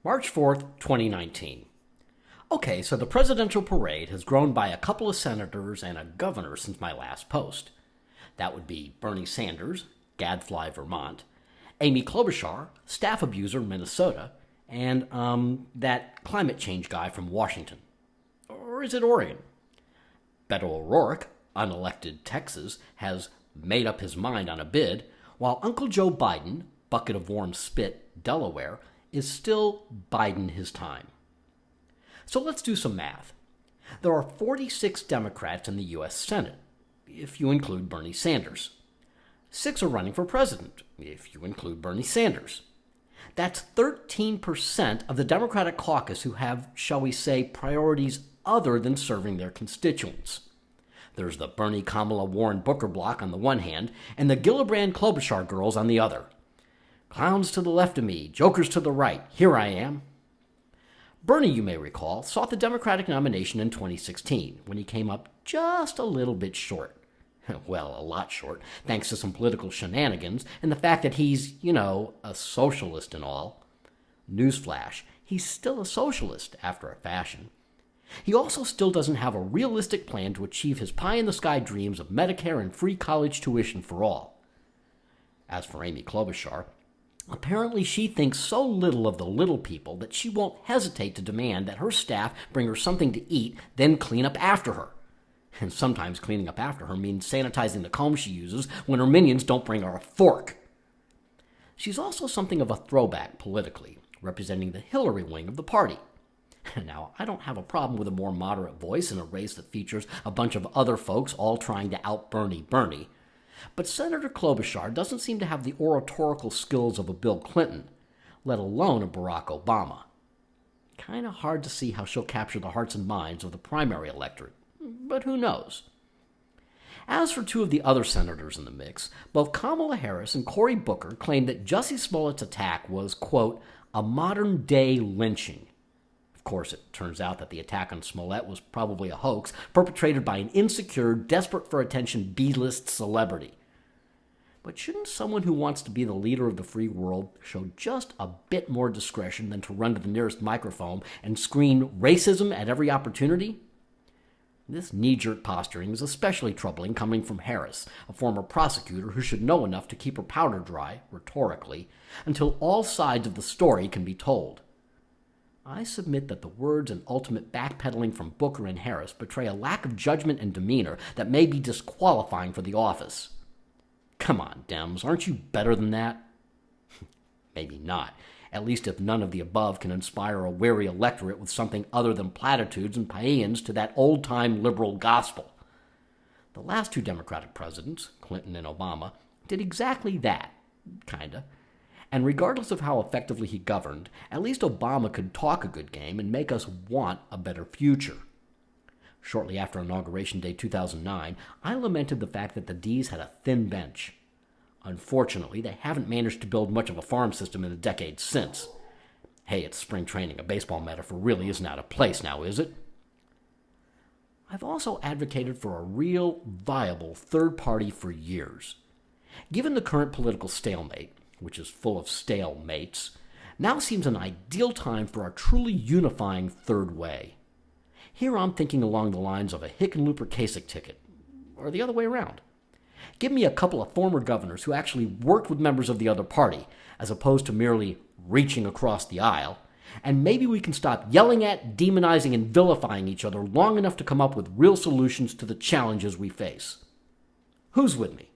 March 4th, 2019. Okay, so the presidential parade has grown by a couple of senators and a governor since my last post. That would be Bernie Sanders, Gadfly, Vermont, Amy Klobuchar, staff abuser, Minnesota, and, that climate change guy from Washington. Or is it Oregon? Beto O'Rourke, unelected Texas, has made up his mind on a bid, while Uncle Joe Biden, bucket of warm spit, Delaware, is still biding his time. So let's do some math. There are 46 Democrats in the U.S. Senate, if you include Bernie Sanders. 6 are running for president, if you include Bernie Sanders. That's 13% of the Democratic caucus who have, shall we say, priorities other than serving their constituents. There's the Bernie, Kamala, Warren, Booker block on the one hand, and the Gillibrand, Klobuchar girls on the other. Clowns to the left of me, jokers to the right, here I am. Bernie, you may recall, sought the Democratic nomination in 2016, when he came up just a little bit short. Well, a lot short, thanks to some political shenanigans and the fact that he's, a socialist and all. Newsflash, he's still a socialist after a fashion. He also still doesn't have a realistic plan to achieve his pie-in-the-sky dreams of Medicare and free college tuition for all. As for Amy Klobuchar, apparently she thinks so little of the little people that she won't hesitate to demand that her staff bring her something to eat, then clean up after her. And sometimes cleaning up after her means sanitizing the comb she uses when her minions don't bring her a fork. She's also something of a throwback politically, representing the Hillary wing of the party. Now, I don't have a problem with a more moderate voice in a race that features a bunch of other folks all trying to out-Bernie Bernie. But Senator Klobuchar doesn't seem to have the oratorical skills of a Bill Clinton, let alone a Barack Obama. Kind of hard to see how she'll capture the hearts and minds of the primary electorate, but who knows? As for 2 of the other senators in the mix, both Kamala Harris and Cory Booker claimed that Jussie Smollett's attack was, quote, a modern-day lynching. Of course, it turns out that the attack on Smollett was probably a hoax perpetrated by an insecure, desperate-for-attention B-list celebrity. But shouldn't someone who wants to be the leader of the free world show just a bit more discretion than to run to the nearest microphone and scream racism at every opportunity? This knee-jerk posturing is especially troubling coming from Harris, a former prosecutor who should know enough to keep her powder dry, rhetorically, until all sides of the story can be told. I submit that the words and ultimate backpedaling from Booker and Harris betray a lack of judgment and demeanor that may be disqualifying for the office. Come on, Dems, aren't you better than that? Maybe not, at least if none of the above can inspire a wary electorate with something other than platitudes and paeans to that old-time liberal gospel. The last 2 Democratic presidents, Clinton and Obama, did exactly that, kinda. And regardless of how effectively he governed, at least Obama could talk a good game and make us want a better future. Shortly after Inauguration Day 2009, I lamented the fact that the D's had a thin bench. Unfortunately, they haven't managed to build much of a farm system in the decades since. Hey, it's spring training. A baseball metaphor really isn't out of place now, is it? I've also advocated for a real, viable third party for years. Given the current political stalemate, which is full of stale mates, now seems an ideal time for a truly unifying third way. Here I'm thinking along the lines of a Hickenlooper-Kasich ticket, or the other way around. Give me a couple of former governors who actually worked with members of the other party, as opposed to merely reaching across the aisle, and maybe we can stop yelling at, demonizing, and vilifying each other long enough to come up with real solutions to the challenges we face. Who's with me?